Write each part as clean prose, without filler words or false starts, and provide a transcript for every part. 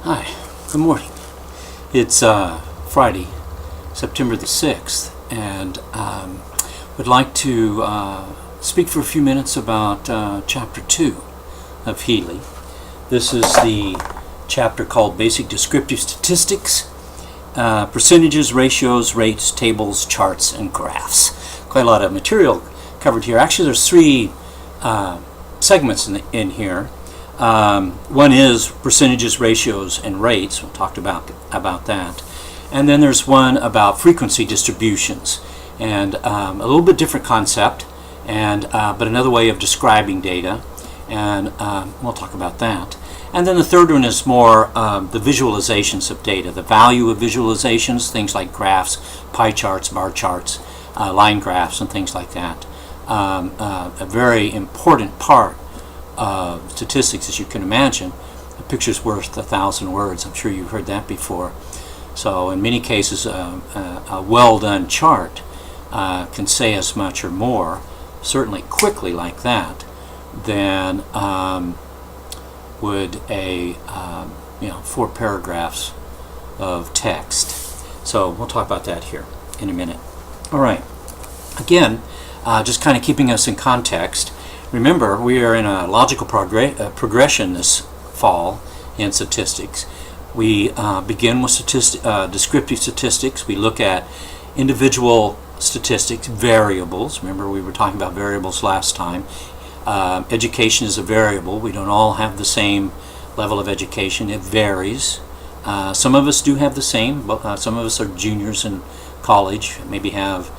Hi, good morning. It's Friday, September the 6th, and would like to speak for a few minutes about Chapter 2 of Healey. This is the chapter called Basic Descriptive Statistics, Percentages, Ratios, Rates, Tables, Charts, and Graphs. Quite a lot of material covered here. Actually, there's three segments in here. One is percentages, ratios, and rates. We'll talk about that. And then there's one about frequency distributions, and a little bit different concept, and but another way of describing data, and we'll talk about that. And then the third one is more the visualizations of data, the value of visualizations, things like graphs, pie charts, bar charts, line graphs, and things like that. A very important part of statistics, as you can imagine. A picture's worth 1,000 words. I'm sure you've heard that before. So in many cases, a well-done chart can say as much or more, certainly quickly like that, than would a 4 paragraphs of text. So we'll talk about that here in a minute. All right. Again, just kind of keeping us in context. Remember, we are in a logical progression this fall in statistics. We begin with descriptive statistics. We look at individual statistics, variables. Remember, we were talking about variables last time. Education is a variable. We don't all have the same level of education. It varies. Some of us do have the same, but some of us are juniors in college, maybe have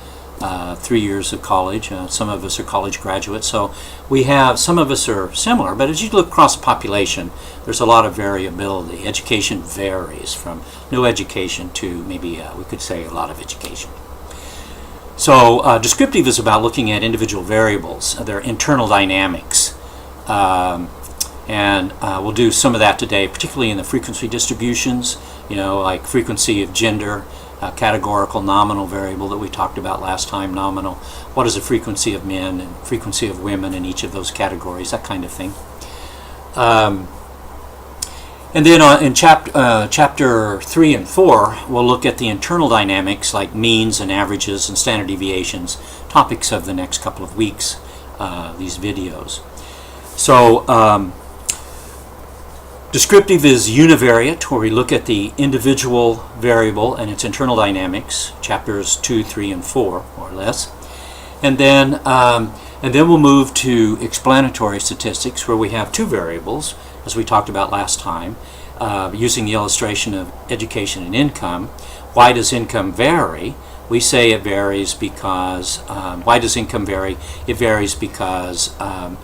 3 years of college. Some of us are college graduates. So we have, some of us are similar, but as you look across the population, there's a lot of variability. Education varies from no education to maybe, we could say, a lot of education. So descriptive is about looking at individual variables, their internal dynamics. And we'll do some of that today, particularly in the frequency distributions, like frequency of gender, categorical nominal variable that we talked about last time, nominal. What is the frequency of men and frequency of women in each of those categories, that kind of thing. And then in chapter 3 and 4, we'll look at the internal dynamics like means and averages and standard deviations, topics of the next couple of weeks, these videos. So descriptive is univariate, where we look at the individual variable and its internal dynamics, chapters 2, 3, and 4, more or less. And then we'll move to explanatory statistics, where we have two variables, as we talked about last time, using the illustration of education and income. Why does income vary? We say it varies because, why does income vary? It varies because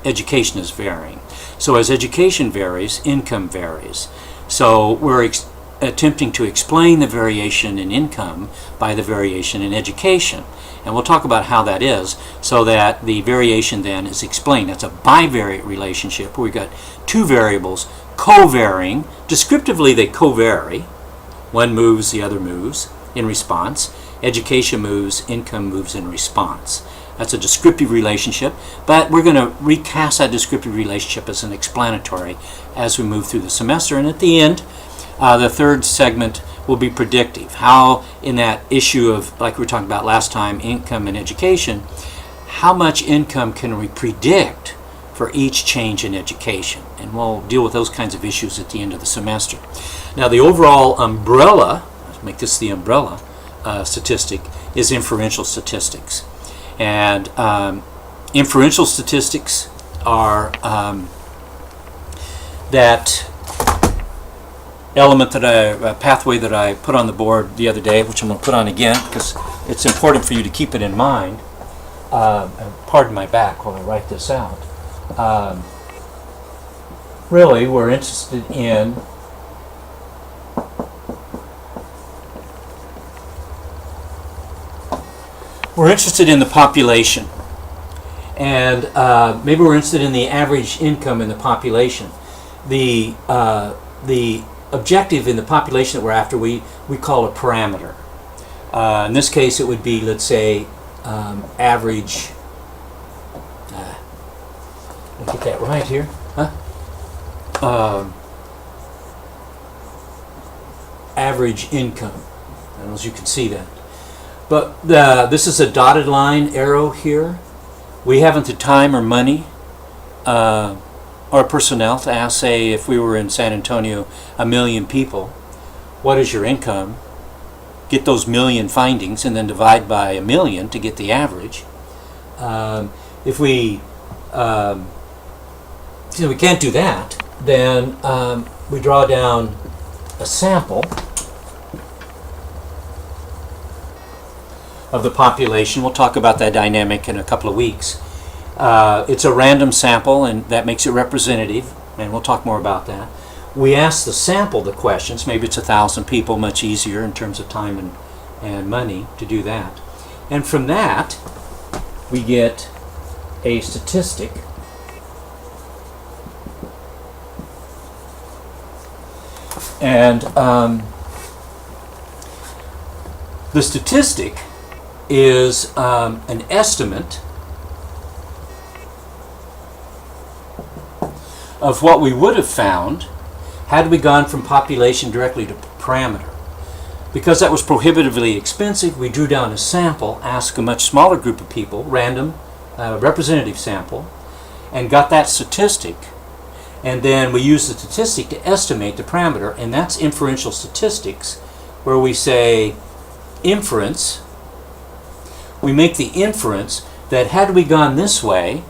education is varying. So as education varies, income varies. So we're attempting to explain the variation in income by the variation in education. And we'll talk about how that is, so that the variation then is explained. That's a bivariate relationship where we've got two variables co-varying. Descriptively, they co-vary. One moves, the other moves in response. Education moves, income moves in response. That's a descriptive relationship, but we're going to recast that descriptive relationship as an explanatory as we move through the semester. And at the end, the third segment will be predictive. How, in that issue of, like we were talking about last time, income and education, how much income can we predict for each change in education? And we'll deal with those kinds of issues at the end of the semester. Now, the overall umbrella, let's make this the umbrella statistic, is inferential statistics. And inferential statistics are that element pathway that I put on the board the other day, which I'm going to put on again because it's important for you to keep it in mind. Pardon my back while I write this out. Really, we're interested in the population, and maybe we're interested in the average income in the population. The objective in the population that we're after, we call a parameter. In this case, it would be, let's say, average. Let me get that right here. average income. I don't know if you can see that. But this is a dotted line arrow here. We haven't the time or money or personnel to ask, say, if we were in San Antonio, 1 million people, what is your income? Get those million findings and then divide by 1 million to get the average. If we we can't do that, then we draw down a sample of the population. We'll talk about that dynamic in a couple of weeks. It's a random sample, and that makes it representative, and we'll talk more about that. We ask the sample the questions. Maybe it's 1,000 people, much easier in terms of time and money to do that. And from that, we get a statistic. And the statistic is an estimate of what we would have found had we gone from population directly to parameter. Because that was prohibitively expensive, we drew down a sample, asked a much smaller group of people, random, representative sample, and got that statistic. And then we use the statistic to estimate the parameter, and that's inferential statistics, where we say inference. We make the inference that had we gone this way,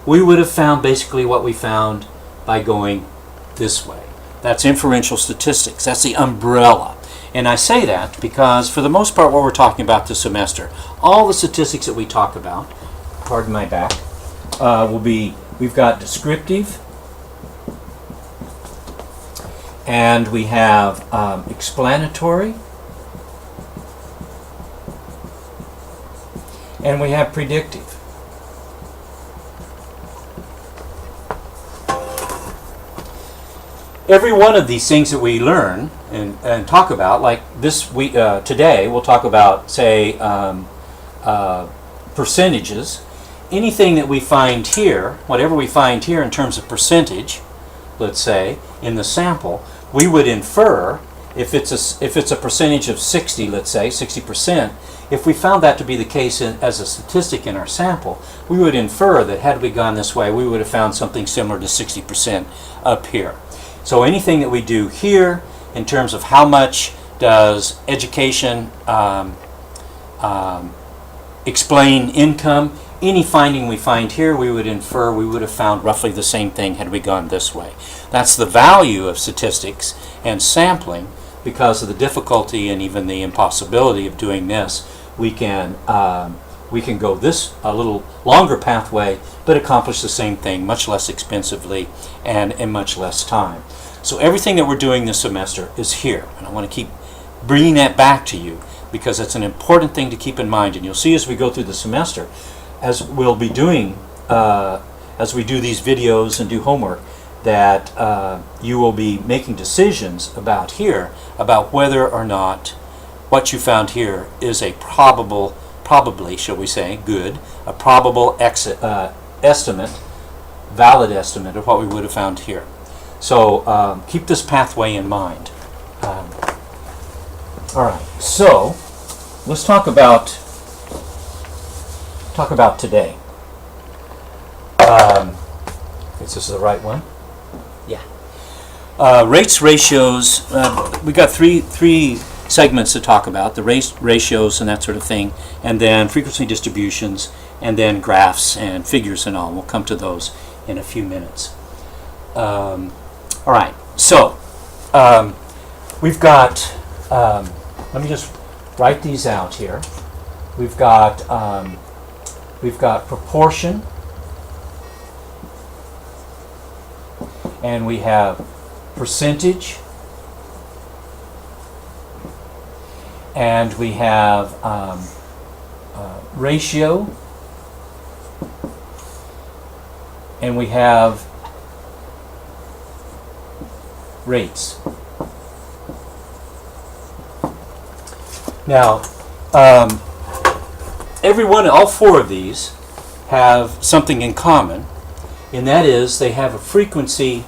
we would have found basically what we found by going this way. That's inferential statistics. That's the umbrella. And I say that because for the most part what we're talking about this semester, all the statistics that we talk about, pardon my back, will be, we've got descriptive, and we have explanatory, and we have predictive. Every one of these things that we learn and talk about, like this week, today, we'll talk about, say, percentages. Anything that we find here, whatever we find here in terms of percentage, let's say, in the sample, we would infer, if it's a percentage of 60, let's say, 60%, if we found that to be the case as a statistic in our sample, we would infer that had we gone this way, we would have found something similar to 60% up here. So anything that we do here in terms of how much does education explain income, any finding we find here, we would infer we would have found roughly the same thing had we gone this way. That's the value of statistics and sampling. Because of the difficulty and even the impossibility of doing this, we can go this a little longer pathway, but accomplish the same thing much less expensively and in much less time. So everything that we're doing this semester is here, and I want to keep bringing that back to you because it's an important thing to keep in mind. And you'll see as we go through the semester, as we'll be doing, as we do these videos and do homework, that you will be making decisions about here, about whether or not what you found here is a probably, shall we say, good, a probable estimate, valid estimate of what we would have found here. So keep this pathway in mind. All right, so let's talk about today. Is this the right one? Yeah. Rates, ratios. We got three segments to talk about: the ratios and that sort of thing, and then frequency distributions, and then graphs and figures and all. We'll come to those in a few minutes. All right. So we've got. Let me just write these out here. We've got proportion, and we have percentage, and we have ratio, and we have rates. Now, all four of these have something in common, and that is they have a frequency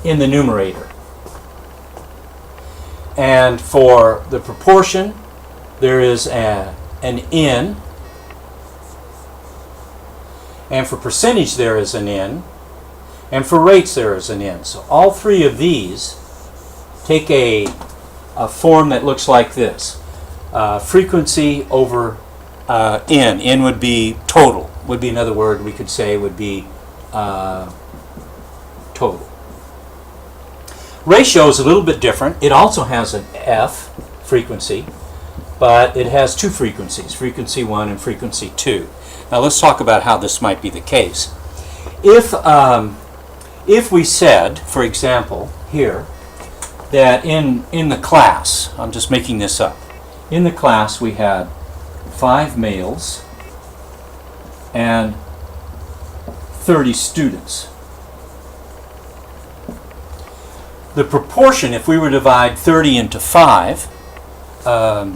in the numerator. And for the proportion, there is an N. And for percentage, there is an N. And for rates, there is an N. So all three of these take a form that looks like this. Frequency over N. N would be total. Would be another word we could say would be total. Ratio is a little bit different. It also has an F, frequency, but it has two frequencies, frequency 1 and frequency 2. Now let's talk about how this might be the case. If we said, for example, here, that in the class, I'm just making this up, in the class we had 5 males and 30 students. The proportion, if we were to divide 30 into 5, I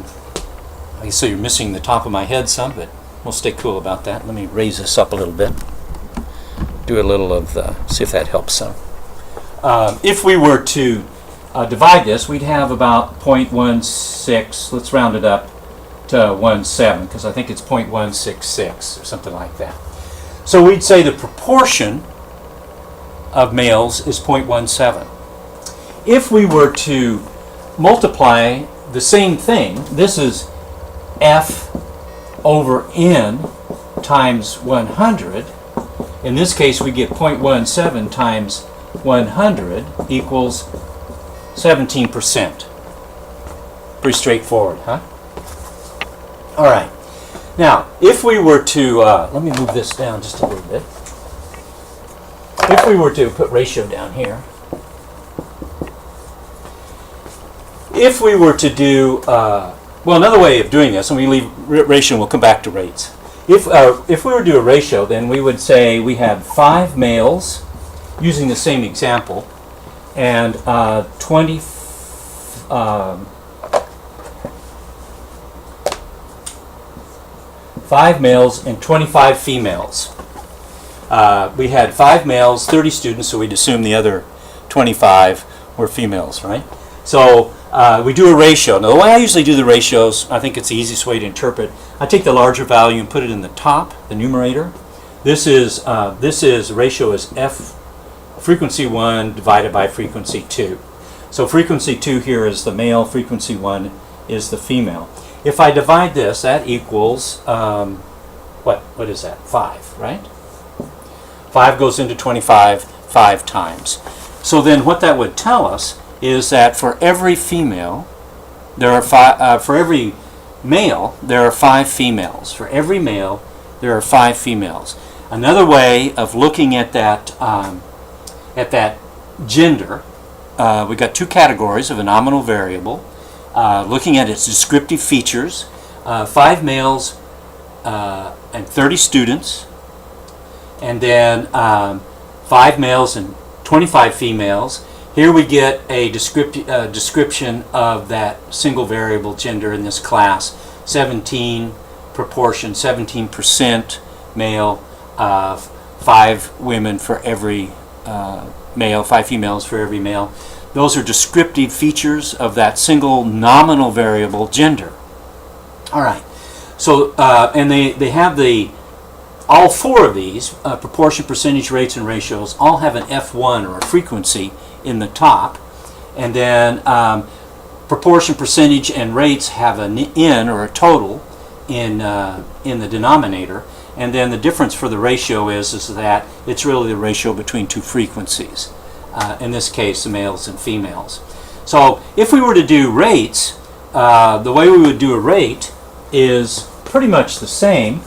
guess so you're missing the top of my head some, but we'll stay cool about that. Let me raise this up a little bit. Do a little of see if that helps some. If we were to divide this, we'd have about 0.16. Let's round it up to 17, because I think it's 0.166 or something like that. So we'd say the proportion of males is 0.17. If we were to multiply the same thing, this is F over N times 100. In this case, we get 0.17 times 100 equals 17%. Pretty straightforward, huh? All right. Now, if we were to, let me move this down just a little bit. If we were to put ratio down here, if we were to do, well, another way of doing this, and we leave ratio and we'll come back to rates. If we were to do a ratio, then we would say we had 5 males, using the same example, and 5 males and 25 females. We had 5 males, 30 students, so we'd assume the other 25 were females, right? So we do a ratio. Now, the way I usually do the ratios, I think it's the easiest way to interpret. I take the larger value and put it in the top, the numerator. This is ratio is F, frequency 1 divided by frequency 2. So frequency 2 here is the male, frequency 1 is the female. If I divide this, that equals, what is that? 5, right? 5 goes into 25 5 times. So then what that would tell us is that for every female, there are for every male, there are 5 females. For every male, there are 5 females. Another way of looking at that gender, we've got 2 categories of a nominal variable. Looking at its descriptive features, 5 males and 30 students, and then 5 males and 25 females. Here we get a description of that single variable gender in this class. 17 proportion, 17% male, 5 women for every male, 5 females for every male. Those are descriptive features of that single nominal variable gender. All right. So, and they have all 4 of these, proportion, percentage, rates, and ratios, all have an F1 or a frequency in the top. And then proportion, percentage, and rates have an N or a total in the denominator. And then the difference for the ratio is that it's really the ratio between 2 frequencies. In this case, the males and females. So if we were to do rates, the way we would do a rate is pretty much the same.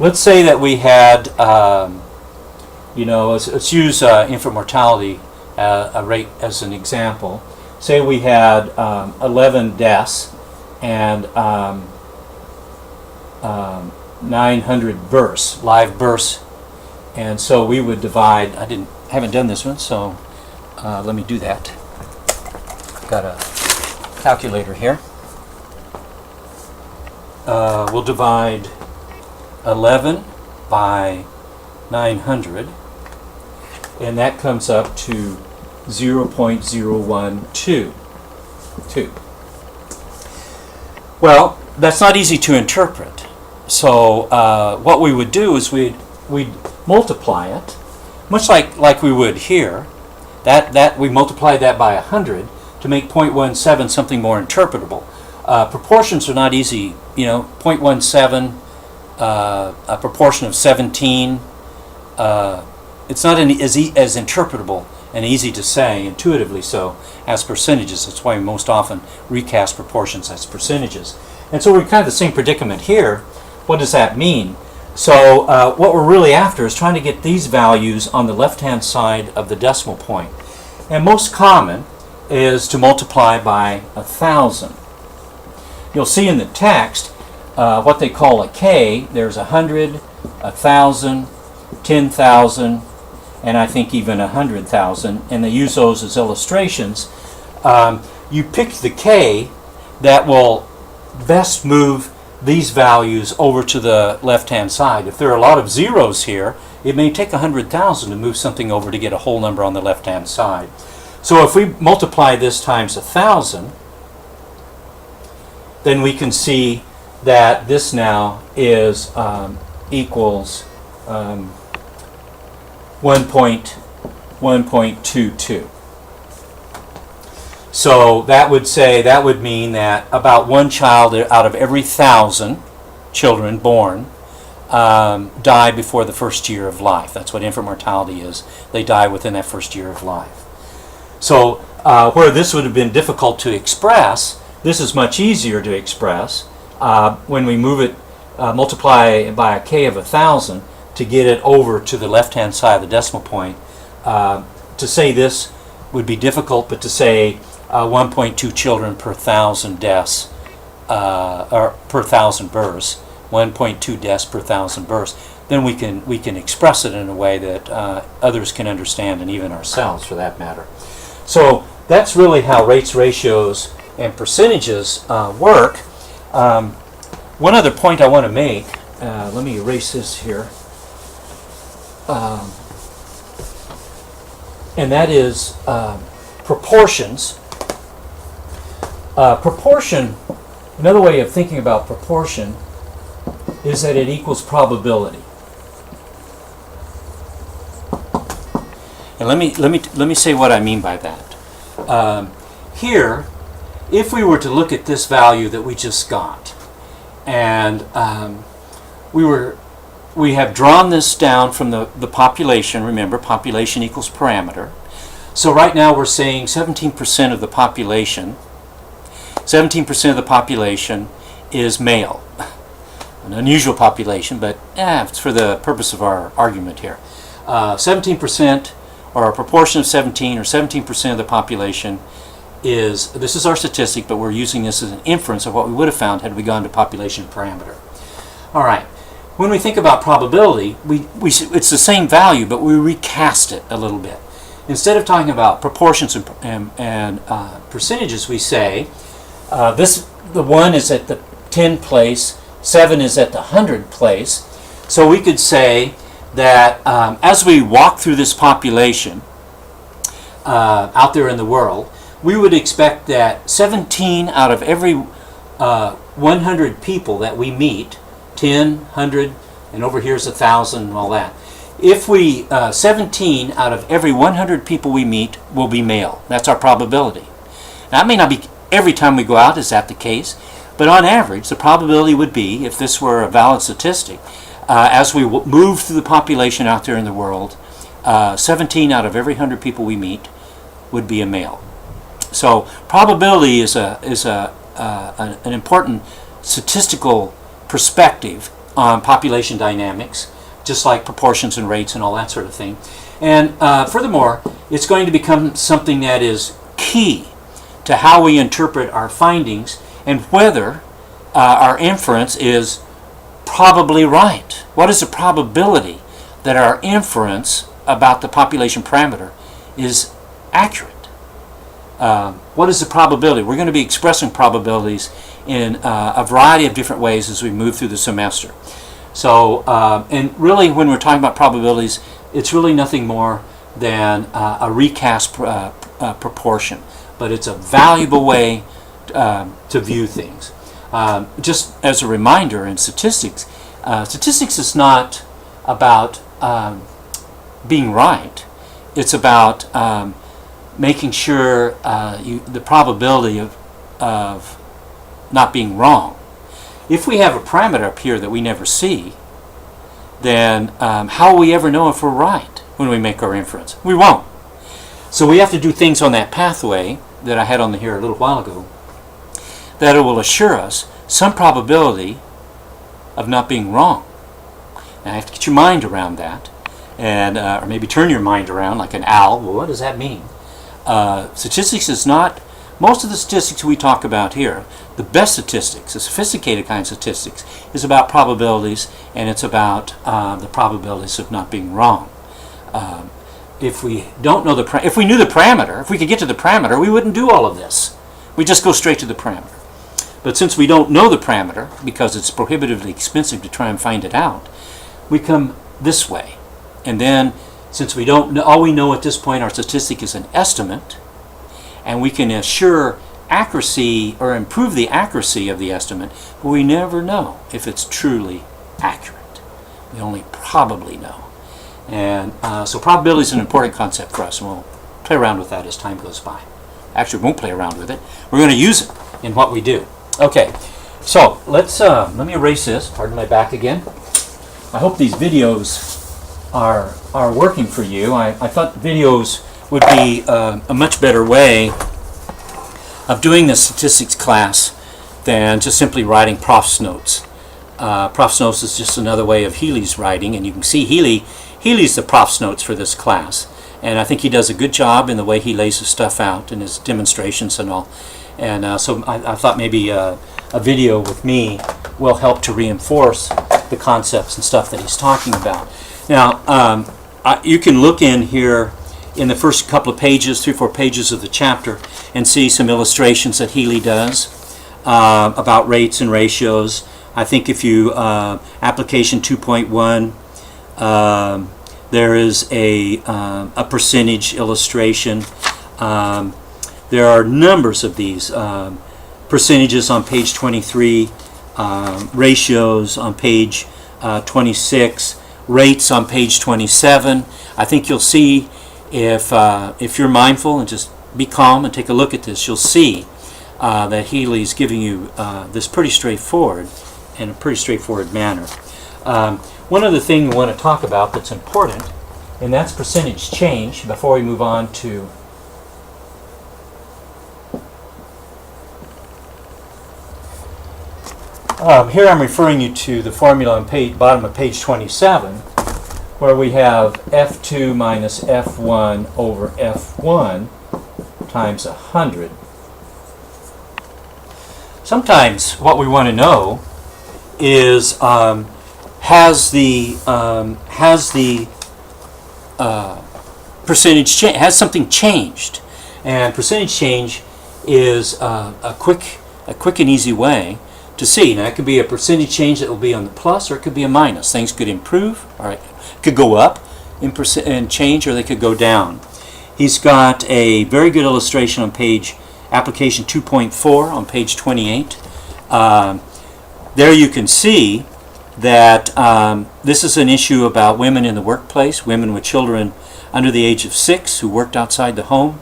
Let's say that we had, let's use infant mortality a rate as an example. Say we had 11 deaths and 900 births, live births, and so we would divide. Haven't done this one, so let me do that. Got a calculator here. We'll divide 11 by 900, and that comes up to 0.012. 2. Well, that's not easy to interpret. So what we would do is we'd multiply it, much like we would here. That we multiply that by 100 to make 0.17 something more interpretable. Proportions are not easy. 0.17, a proportion of 17. It's not as interpretable and easy to say intuitively so as percentages. That's why we most often recast proportions as percentages. And so we're kind of the same predicament here. What does that mean? So what we're really after is trying to get these values on the left-hand side of the decimal point. And most common is to multiply by 1,000. You'll see in the text what they call a K. There's 100, 1,000, 10,000, and I think even 100,000, and they use those as illustrations. You pick the K that will best move these values over to the left-hand side. If there are a lot of zeros here, it may take 100,000 to move something over to get a whole number on the left-hand side. So if we multiply this times 1,000, then we can see that this now is equals 1.22. So that would mean that about one child out of every 1,000 children born die before the first year of life. That's what infant mortality is. They die within that first year of life. So where this would have been difficult to express, this is much easier to express when we move it, multiply by a K of 1,000 to get it over to the left-hand side of the decimal point. To say this would be difficult, but to say 1.2 children per 1,000 deaths, or per 1,000 births, 1.2 deaths per 1,000 births, then we can express it in a way that others can understand, and even ourselves for that matter. So that's really how rates, ratios, and percentages work. One other point I want to make, let me erase this here, and that is proportions. Proportion, another way of thinking about proportion is that it equals probability. And let me say what I mean by that. Here, if we were to look at this value that we just got, and we have drawn this down from the population. Remember, population equals parameter. So right now we're saying 17% of the population. 17% of the population is male. An unusual population, but it's for the purpose of our argument here. 17%, or a proportion of 17, or 17% of the population is, this is our statistic, but we're using this as an inference of what we would have found had we gone to population parameter. All right. When we think about probability, it's the same value, but we recast it a little bit. Instead of talking about proportions and percentages, we say the 1 is at the 10 place, 7 is at the 100 place. So we could say that as we walk through this population out there in the world, we would expect that 17 out of every 100 people that we meet, 10, 100, and over here's 1,000 and all that. If 17 out of every 100 people we meet will be male. That's our probability. Now, that may not be every time we go out is that the case, but on average, the probability would be, if this were a valid statistic, as we move through the population out there in the world, 17 out of every 100 people we meet would be a male. So probability is an important statistical perspective on population dynamics, just like proportions and rates and all that sort of thing. And furthermore, it's going to become something that is key to how we interpret our findings and whether our inference is probably right. What is the probability that our inference about the population parameter is accurate? What is the probability? We're going to be expressing probabilities in a variety of different ways as we move through the semester. So, and really when we're talking about probabilities, it's really nothing more than a recast proportion. but it's a valuable way to view things. Just as a reminder, in statistics, statistics is not about being right. It's about making sure the probability of not being wrong. If we have a parameter up here that we never see, then how will we ever know if we're right when we make our inference? We won't. So we have to do things on that pathway that I had on here a little while ago that it will assure us some probability of not being wrong. Now you have to get your mind around that, and or maybe turn your mind around like an owl. Well, what does that mean? Statistics is not, most of the statistics we talk about here, the best statistics, the sophisticated kind of statistics, is about probabilities, and it's about the probabilities of not being wrong. If we don't know if we knew the parameter, if we could get to the parameter, we wouldn't do all of this. We just go straight to the parameter. But since we don't know the parameter, because it's prohibitively expensive to try and find it out, we come this way. And then, since we don't know, all we know at this point, our statistic is an estimate, and we can assure accuracy or improve the accuracy of the estimate, but we never know if it's truly accurate. We only probably know. And so probability is an important concept for us, and we'll play around with that as time goes by. Actually, we won't play around with it. We're going to use it in what we do. Okay, so let me erase this. Pardon my back again. I hope these videos are working for you. I thought videos would be a much better way of doing the statistics class than just simply writing Prof's notes. Prof's notes is just another way of Healey's writing, and you can see Healey's the Prof's notes for this class, and I think he does a good job in the way he lays his stuff out in his demonstrations and all. And so I thought maybe a video with me will help to reinforce the concepts and stuff that he's talking about. Now, you can look in here in the first couple of pages, 3 or 4 pages of the chapter, and see some illustrations that Healey does about rates and ratios. I think if you, application 2.1, there is a percentage illustration. There are numbers of these percentages on page 23, ratios on page 26, rates on page 27. I think you'll see, if you're mindful and just be calm and take a look at this, you'll see that Healey's giving you this pretty straightforward, in a pretty straightforward manner. One other thing we want to talk about that's important, and that's percentage change, before we move on to here I'm referring you to the formula on bottom of page 27, where we have F2 minus F1 over F1 times 100. Sometimes what we want to know is has the percentage change, has something changed? And percentage change is a quick and easy way to see. Now, it could be a percentage change that will be on the plus, or it could be a minus. Things could improve, or it could go up in change, or they could go down. He's got a very good illustration on application 2.4 on page 28. There you can see that this is an issue about women in the workplace, women with children under the age of 6 who worked outside the home.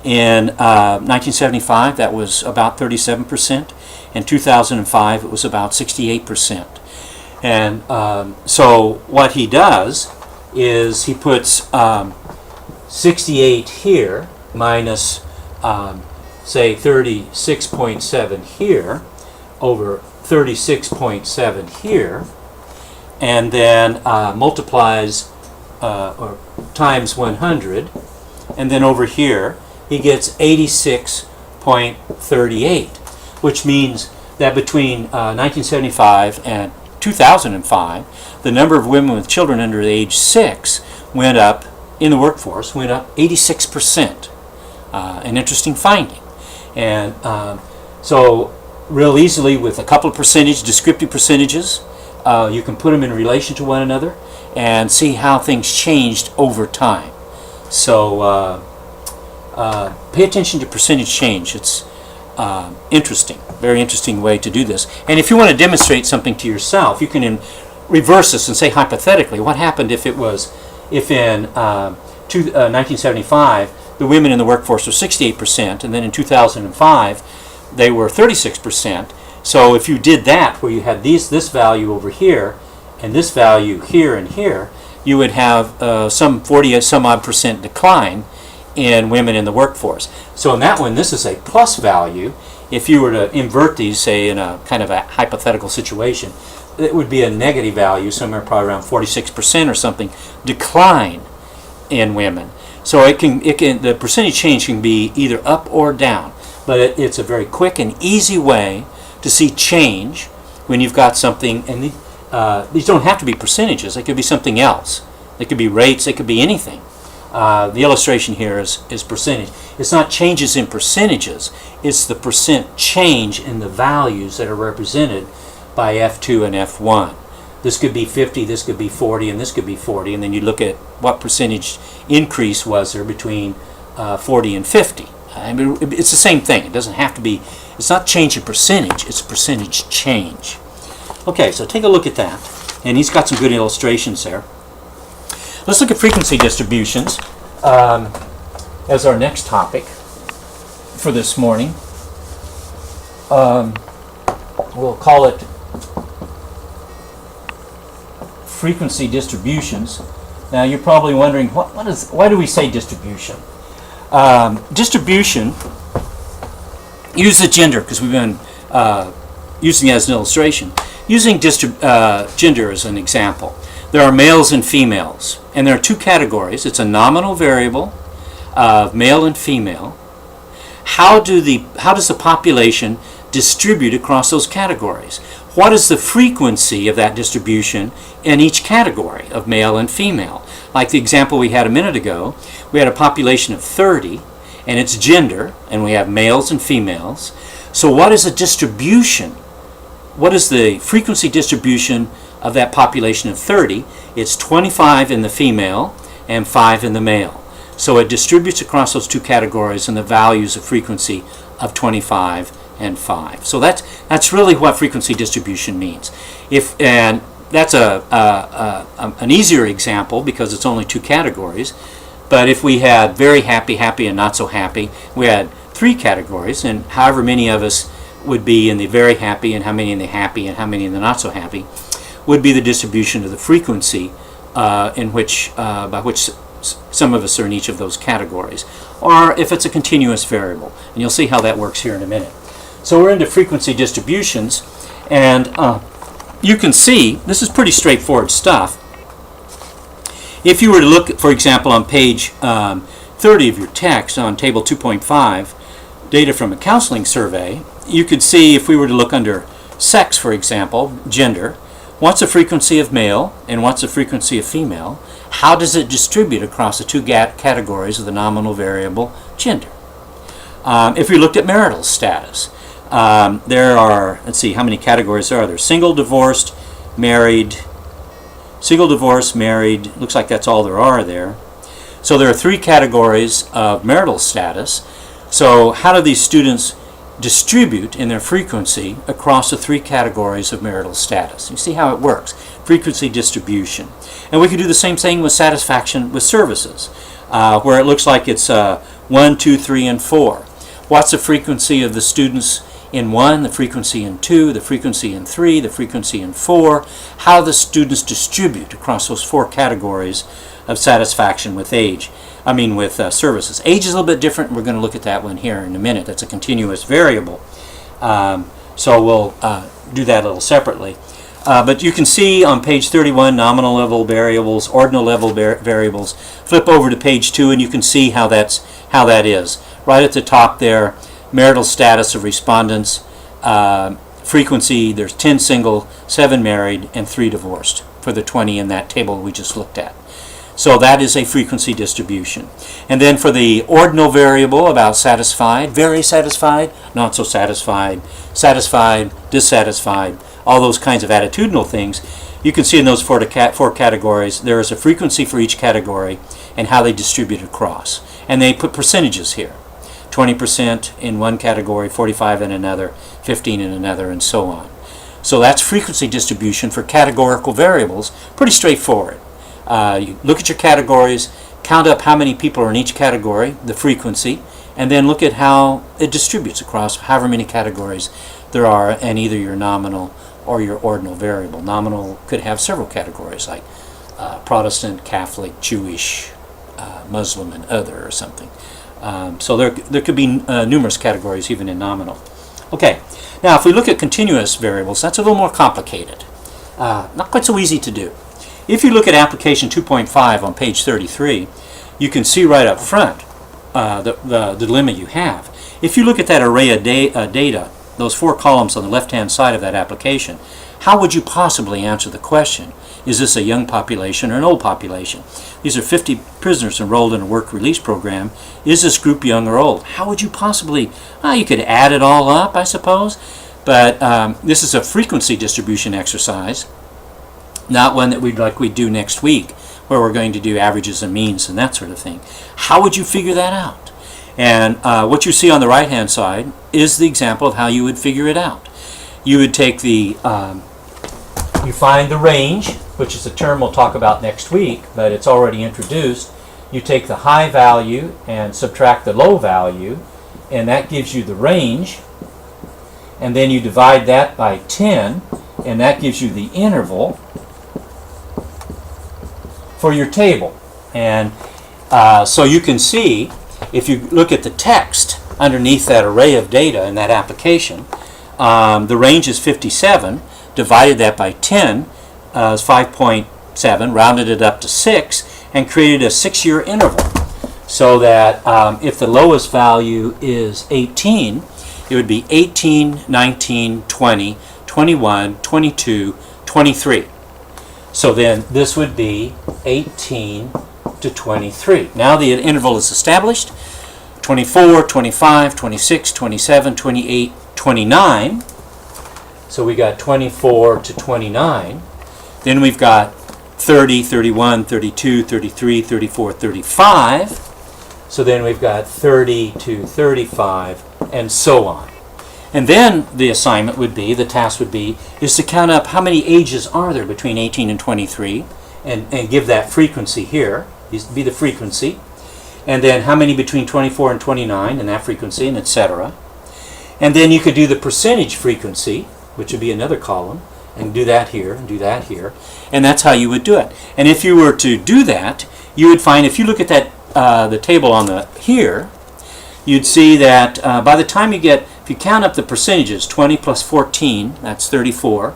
In 1975, that was about 37%. In 2005, it was about 68%. And so what he does is he puts 68 here minus, say, 36.7 here over 36.7 here, and then multiplies or times 100, and then over here he gets 86.38, which means that between 1975 and 2005, the number of women with children under age 6 went up, in the workforce, went up 86%. An interesting finding. And so real easily, with a couple of descriptive percentages, you can put them in relation to one another and see how things changed over time. So pay attention to percentage change. It's interesting, very interesting way to do this. And if you want to demonstrate something to yourself, you can reverse this and say hypothetically, what happened if in 1975 the women in the workforce were 68%, and then in 2005 they were 36%. So if you did that, where you had this value over here, and this value here and here, you would have some 40-some-odd% decline in women in the workforce. So in that one, this is a plus value. If you were to invert these, say in a kind of a hypothetical situation, it would be a negative value, somewhere probably around 46% or something, decline in women. So the percentage change can be either up or down, but it's a very quick and easy way to see change when you've got something. And these don't have to be percentages; they could be something else. They could be rates. They could be anything. The illustration here is percentage. It's not changes in percentages. It's the percent change in the values that are represented by F2 and F1. This could be 50, this could be 40, and this could be 40, and then you look at what percentage increase was there between 40 and 50. I mean, it's the same thing. It doesn't have to be, it's not change in percentage, it's percentage change. Okay, so take a look at that. And he's got some good illustrations there. Let's look at frequency distributions as our next topic for this morning. We'll call it frequency distributions. Now you're probably wondering, why do we say distribution? Distribution, use the gender because we've been using it as an illustration. Using gender as an example, there are males and females, and there are two categories. It's a nominal variable of male and female. How does the population distribute across those categories? What is the frequency of that distribution in each category of male and female? Like the example we had a minute ago, we had a population of 30, and it's gender, and we have males and females. So what is the distribution? What is the frequency distribution of that population of 30? It's 25 in the female and 5 in the male. So it distributes across those two categories in the values of frequency of 25 and 5. So that's really what frequency distribution means. And that's an easier example because it's only two categories. But if we had very happy, happy, and not so happy, we had three categories, and however many of us would be in the very happy, and how many in the happy, and how many in the not so happy, would be the distribution of the frequency by which some of us are in each of those categories, or if it's a continuous variable. And you'll see how that works here in a minute. So we're into frequency distributions, and you can see this is pretty straightforward stuff. If you were to look, for example, on page 30 of your text on table 2.5, data from a counseling survey, you could see if we were to look under sex, for example, gender, what's the frequency of male and what's the frequency of female? How does it distribute across the two categories of the nominal variable gender? If we looked at marital status, there are, let's see, how many categories are there? Single, divorced, married, looks like that's all there are there. So there are three categories of marital status. So how do these students distribute in their frequency across the three categories of marital status? You see how it works, frequency distribution. And we can do the same thing with satisfaction with services, where it looks like it's 1, 2, 3, and 4. What's the frequency of the students in 1, the frequency in 2, the frequency in 3, the frequency in 4? How the students distribute across those four categories of satisfaction with services. Age is a little bit different. We're going to look at that one here in a minute. That's a continuous variable. So we'll do that a little separately. But you can see on page 31 nominal level variables, ordinal level variables. Flip over to page 2 and you can see how that is. Right at the top there, marital status of respondents, frequency, there's 10 single, 7 married, and 3 divorced for the 20 in that table we just looked at. So that is a frequency distribution. And then for the ordinal variable about satisfied, very satisfied, not so satisfied, satisfied, dissatisfied, all those kinds of attitudinal things, you can see in those four categories there is a frequency for each category and how they distribute across. And they put percentages here. 20% in one category, 45 in another, 15 in another, and so on. So that's frequency distribution for categorical variables. Pretty straightforward. You look at your categories, count up how many people are in each category, the frequency, and then look at how it distributes across however many categories there are in either your nominal or your ordinal variable. Nominal could have several categories like Protestant, Catholic, Jewish, Muslim, and other or something. So there could be numerous categories even in nominal. Okay, now if we look at continuous variables, that's a little more complicated. Not quite so easy to do. If you look at application 2.5 on page 33, you can see right up front the dilemma you have. If you look at that array of data, those 4 columns on the left-hand side of that application, how would you possibly answer the question? Is this a young population or an old population? These are 50 prisoners enrolled in a work release program. Is this group young or old? How would you possibly, you could add it all up, I suppose, but this is a frequency distribution exercise, not one that we'd do next week, where we're going to do averages and means and that sort of thing. How would you figure that out? And what you see on the right-hand side is the example of how you would figure it out. You would take the, you find the range, which is a term we'll talk about next week, but it's already introduced. You take the high value and subtract the low value, and that gives you the range. And then you divide that by 10, and that gives you the interval for your table. And so you can see, if you look at the text underneath that array of data in that application, the range is 57, divided that by 10 is 5.7, rounded it up to 6, and created a 6-year interval. So that if the lowest value is 18, it would be 18, 19, 20, 21, 22, 23. So then this would be 18 to 23. Now the interval is established. 24, 25, 26, 27, 28, 29. So we got 24 to 29. Then we've got 30, 31, 32, 33, 34, 35. So then we've got 30 to 35, and so on. And then the assignment would be, the task would be, is to count up how many ages are there between 18 and 23, and give that frequency here, be the frequency. And then how many between 24 and 29, and that frequency, and etc. And then you could do the percentage frequency, which would be another column, and do that here, and do that here. And that's how you would do it. And if you were to do that, you would find, if you look at that the table on the here, you'd see that by the time you get, if you count up the percentages, 20 plus 14, that's 34,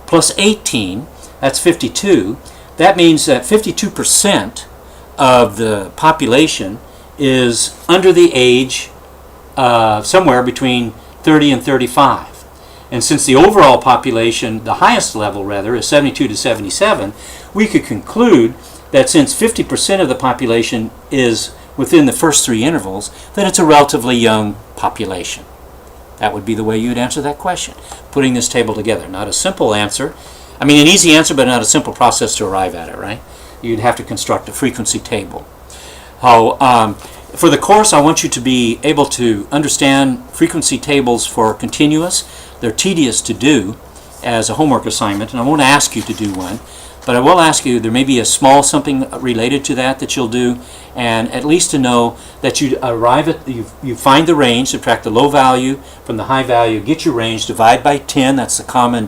plus 18, that's 52, that means that 52% of the population is under the age somewhere between 30 and 35. And since the overall population, the highest level rather, is 72 to 77, we could conclude that since 50% of the population is within the first 3 intervals, that it's a relatively young population. That would be the way you would answer that question, putting this table together. Not a simple answer. I mean, an easy answer, but not a simple process to arrive at it, right? You'd have to construct a frequency table. For the course, I want you to be able to understand frequency tables for continuous. They're tedious to do as a homework assignment, and I won't ask you to do one. But I will ask you, there may be a small something related to that you'll do, and at least to know that you arrive at, you find the range, subtract the low value from the high value, get your range, divide by 10, that's the common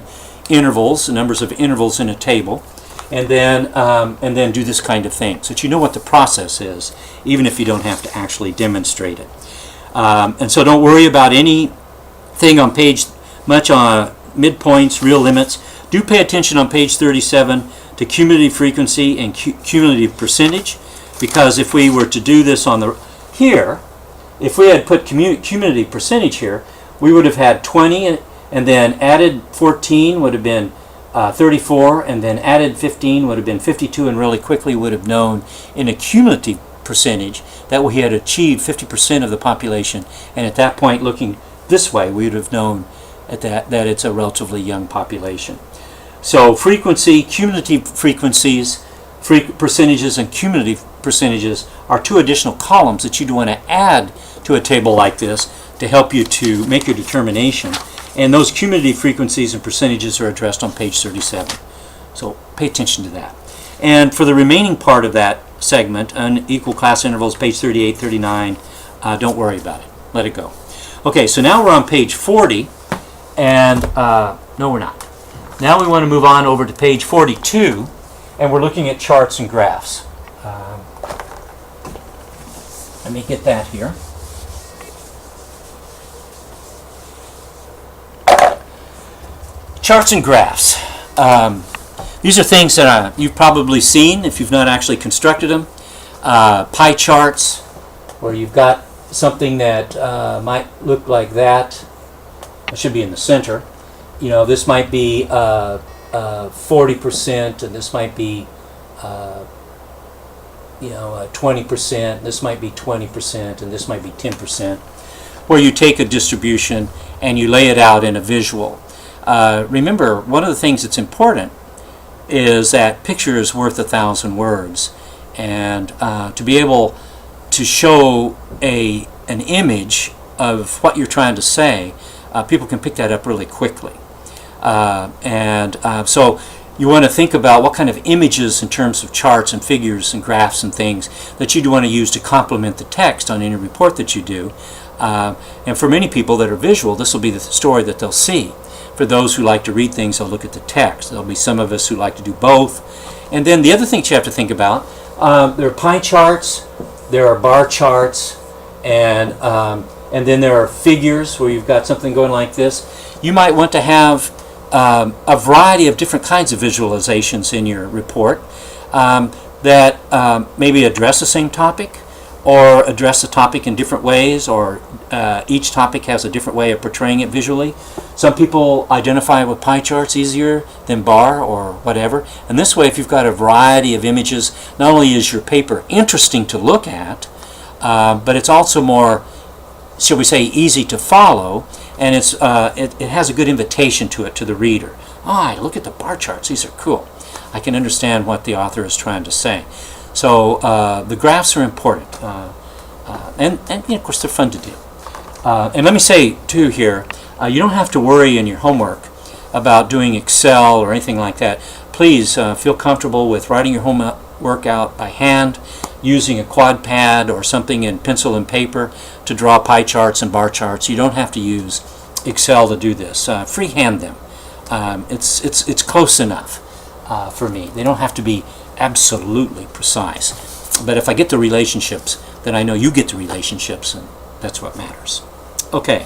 intervals, the numbers of intervals in a table, and then do this kind of thing, so that you know what the process is, even if you don't have to actually demonstrate it. And so don't worry about anything on page, much on midpoints, real limits. Do pay attention on page 37 to cumulative frequency and cumulative percentage, because if we were to do this on the here, if we had put cumulative percentage here, we would have had 20 and then added 14 would have been 34, and then added 15 would have been 52, and really quickly would have known in a cumulative percentage that we had achieved 50% of the population, and at that point, looking this way, we would have known at that it's a relatively young population. So frequency, cumulative frequencies, percentages and cumulative percentages are two additional columns that you'd want to add to a table like this to help you to make your determination. And those cumulative frequencies and percentages are addressed on page 37. So pay attention to that. And for the remaining part of that segment, unequal class intervals, page 38, 39, don't worry about it. Let it go. Okay, so now we're on page 40, and no, we're not. Now we want to move on over to page 42, and we're looking at charts and graphs. Let me get that here. Charts and graphs. These are things that you've probably seen if you've not actually constructed them. Pie charts, where you've got something that might look like that. It should be in the center. You know, this might be 40%, and this might be 20%. This might be 20%, and this might be 10%. Where you take a distribution and you lay it out in a visual. Remember, one of the things that's important is that picture is worth 1,000 words, and to be able to show an image of what you're trying to say, people can pick that up really quickly. So you want to think about what kind of images in terms of charts and figures and graphs and things that you'd want to use to complement the text on any report that you do. And for many people that are visual, this will be the story that they'll see. For those who like to read things, they'll look at the text. There'll be some of us who like to do both. And then the other things you have to think about, there are pie charts, there are bar charts, and then there are figures where you've got something going like this. You might want to have a variety of different kinds of visualizations in your report that maybe address the same topic, or address the topic in different ways, or each topic has a different way of portraying it visually. Some people identify with pie charts easier than bar or whatever. And this way, if you've got a variety of images, not only is your paper interesting to look at, but it's also more, shall we say, easy to follow, and it has a good invitation to it to the reader. Look at the bar charts, these are cool. I can understand what the author is trying to say. So the graphs are important, and of course they're fun to do. And let me say too here, you don't have to worry in your homework about doing Excel or anything like that. Please feel comfortable with writing your homework out by hand, using a quad pad or something in pencil and paper to draw pie charts and bar charts. You don't have to use Excel to do this. Freehand them. It's close enough for me. They don't have to be absolutely precise. But if I get the relationships, then I know you get the relationships, and that's what matters. Okay.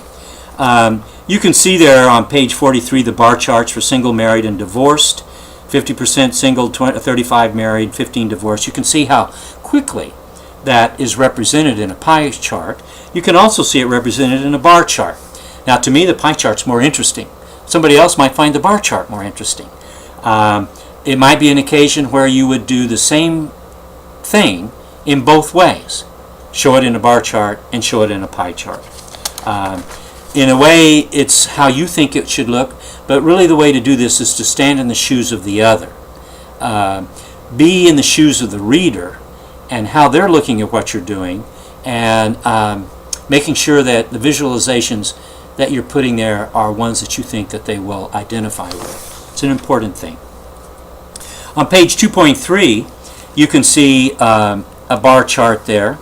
You can see there on page 43 the bar charts for single, married, and divorced. 50% single, 35 married, 15 divorced. You can see how quickly that is represented in a pie chart. You can also see it represented in a bar chart. Now, to me, the pie chart's more interesting. Somebody else might find the bar chart more interesting. It might be an occasion where you would do the same thing in both ways. Show it in a bar chart and show it in a pie chart. In a way, it's how you think it should look, but really the way to do this is to stand in the shoes of the other. Be in the shoes of the reader and how they're looking at what you're doing, and making sure that the visualizations that you're putting there are ones that you think that they will identify with. It's an important thing. On page 2.3, you can see a bar chart there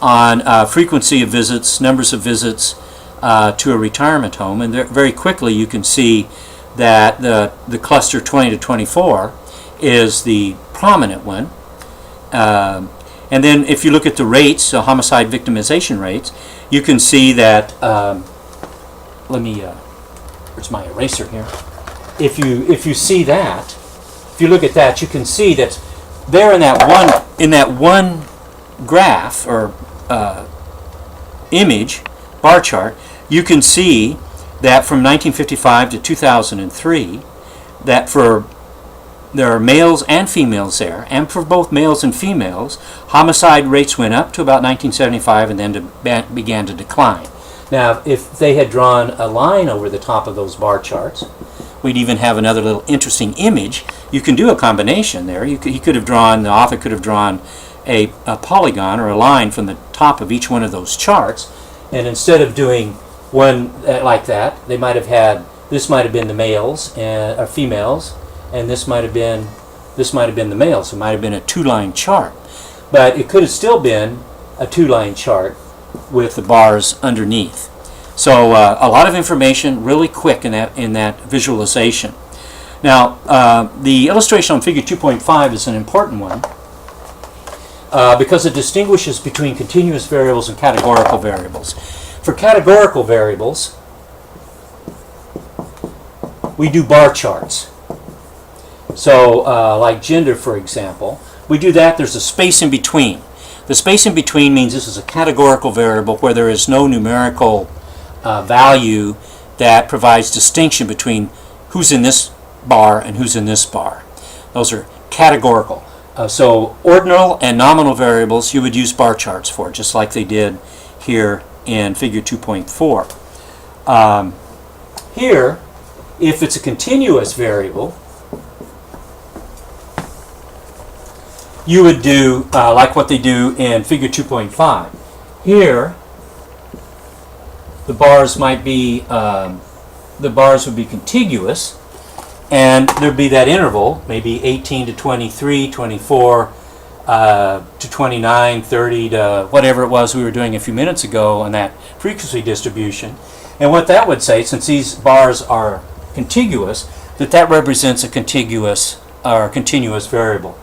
on frequency of visits, numbers of visits to a retirement home, and there, very quickly you can see that the cluster 20 to 24 is the prominent one. And then if you look at the rates, homicide victimization rates, you can see that, where's my eraser here? If you see that, if you look at that, you can see that there in that one graph or image, bar chart, you can see that from 1955 to 2003, that there are males and females there, and for both males and females, homicide rates went up to about 1975 and then began to decline. Now, if they had drawn a line over the top of those bar charts, we'd even have another little interesting image. You can do a combination there. The author could have drawn a polygon or a line from the top of each one of those charts, and instead of doing one like that, they might have had, this might have been the males or females, and this might have been the males. It might have been a two-line chart, but it could have still been a two-line chart with the bars underneath. So a lot of information really quick in that visualization. Now the illustration on figure 2.5 is an important one because it distinguishes between continuous variables and categorical variables. For categorical variables, we do bar charts. So like gender, for example, we do that. There's a space in between. The space in between means this is a categorical variable where there is no numerical value that provides distinction between who's in this bar and who's in this bar. Those are categorical. So ordinal and nominal variables you would use bar charts for, just like they did here in figure 2.4. Here, if it's a continuous variable, you would do like what they do in figure 2.5. Here, the bars might be would be contiguous, and there'd be that interval, maybe 18 to 23, 24 to 29, 30 to whatever it was we were doing a few minutes ago on that frequency distribution. And what that would say, since these bars are contiguous, that represents a contiguous or continuous variable.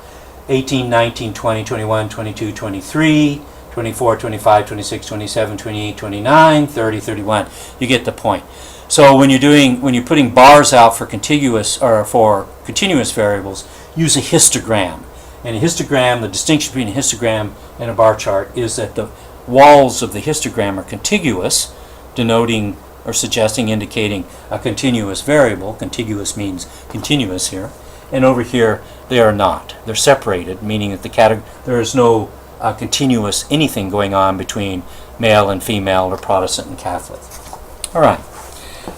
18, 19, 20, 21, 22, 23, 24, 25, 26, 27, 28, 29, 30, 31. You get the point. So when you're putting bars out for contiguous or for continuous variables, use a histogram. And a histogram, the distinction between a histogram and a bar chart is that the walls of the histogram are contiguous, denoting or suggesting, indicating a continuous variable. Contiguous means continuous here. And over here, they are not. They're separated, meaning that there is no continuous anything going on between male and female or Protestant and Catholic. All right.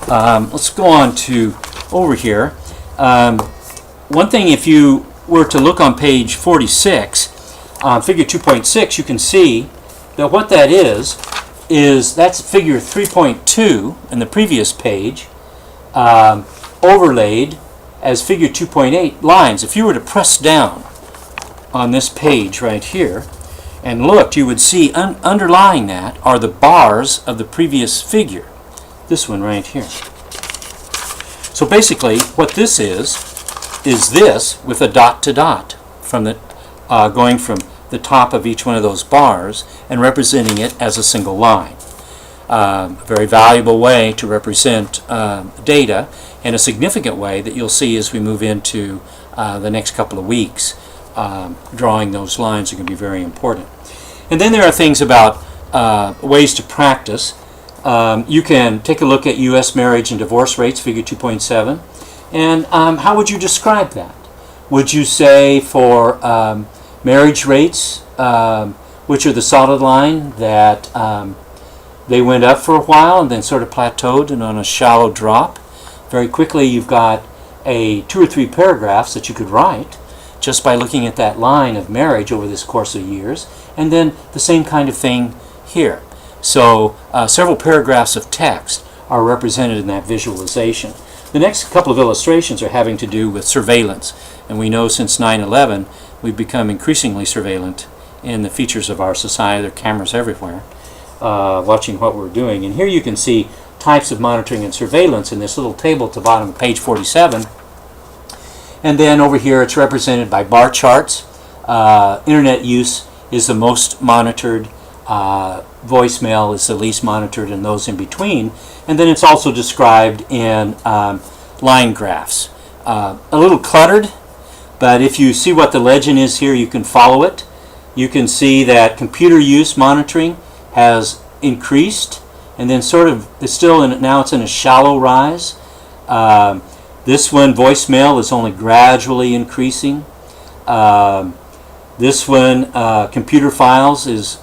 Let's go on to over here. One thing, if you were to look on page 46, figure 2.6, you can see that what that is that's figure 3.2 in the previous page, overlaid as figure 2.8 lines. If you were to press down on this page right here and looked, you would see underlying that are the bars of the previous figure. This one right here. So basically what this is this with a dot to dot from the going from the top of each one of those bars and representing it as a single line. A very valuable way to represent data, and a significant way that you'll see as we move into the next couple of weeks. Drawing those lines are going to be very important. And then there are things about ways to practice. You can take a look at U.S. marriage and divorce rates, figure 2.7, and how would you describe that? Would you say for marriage rates, which are the solid line, that they went up for a while and then sort of plateaued and on a shallow drop? Very quickly you've got 2 or 3 paragraphs that you could write just by looking at that line of marriage over this course of years, and then the same kind of thing here. So several paragraphs of text are represented in that visualization. The next couple of illustrations are having to do with surveillance, and we know since 9/11 we've become increasingly surveillant in the features of our society. There are cameras everywhere watching what we're doing, and here you can see types of monitoring and surveillance in this little table at the bottom of page 47. And then over here it's represented by bar charts. Internet use is the most monitored, voicemail is the least monitored, and those in between. And then it's also described in line graphs. A little cluttered, but if you see what the legend is here, you can follow it. You can see that computer use monitoring has increased, and then sort of it's still in, now it's in a shallow rise. This one, voicemail, is only gradually increasing. This one, computer files, is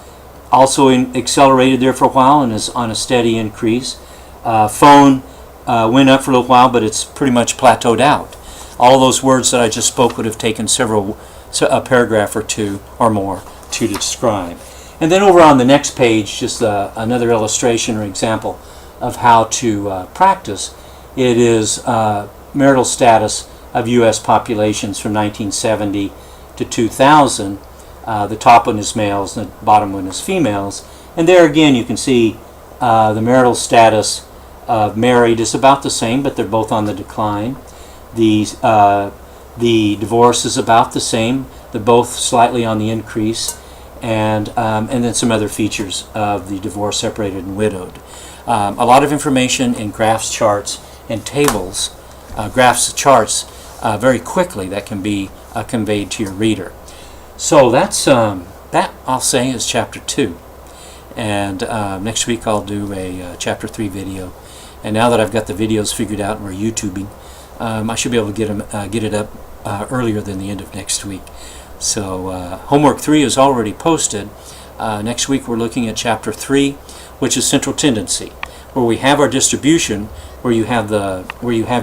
also accelerated there for a while and is on a steady increase. Phone went up for a little while, but it's pretty much plateaued out. All those words that I just spoke would have taken a paragraph or two or more to describe. And then over on the next page, just another illustration or example of how to practice. It is marital status of U.S. populations from 1970 to 2000. The top one is males, and the bottom one is females. And there again you can see the marital status of married is about the same, but they're both on the decline. The divorce is about the same. They're both slightly on the increase. And then some other features of the divorced, separated, and widowed. A lot of information in graphs, charts, and tables. Graphs, charts, very quickly that can be conveyed to your reader. So that I'll say is chapter 2. And next week I'll do a chapter 3 video. And now that I've got the videos figured out and we're YouTubing, I should be able to get it up earlier than the end of next week. So homework 3 is already posted. Next week we're looking at chapter 3, which is central tendency, where we have our distribution, where you have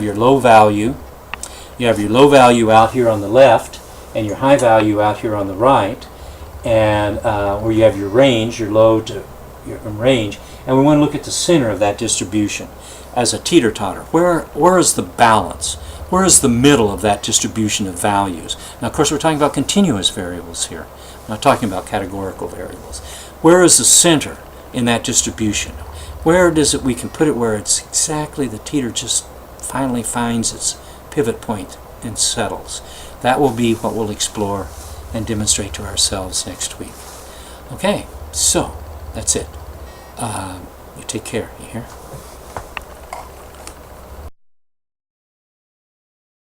your low value. You have your low value out here on the left, and your high value out here on the right, and where you have your range, your low to your range, and we want to look at the center of that distribution as a teeter-totter. Where is the balance? Where is the middle of that distribution of values? Now, of course, we're talking about continuous variables here. I'm not talking about categorical variables. Where is the center in that distribution? Where does it, we can put it where it's exactly the teeter just finally finds its pivot point and settles. That will be what we'll explore and demonstrate to ourselves next week. Okay, so that's it. You take care, you hear?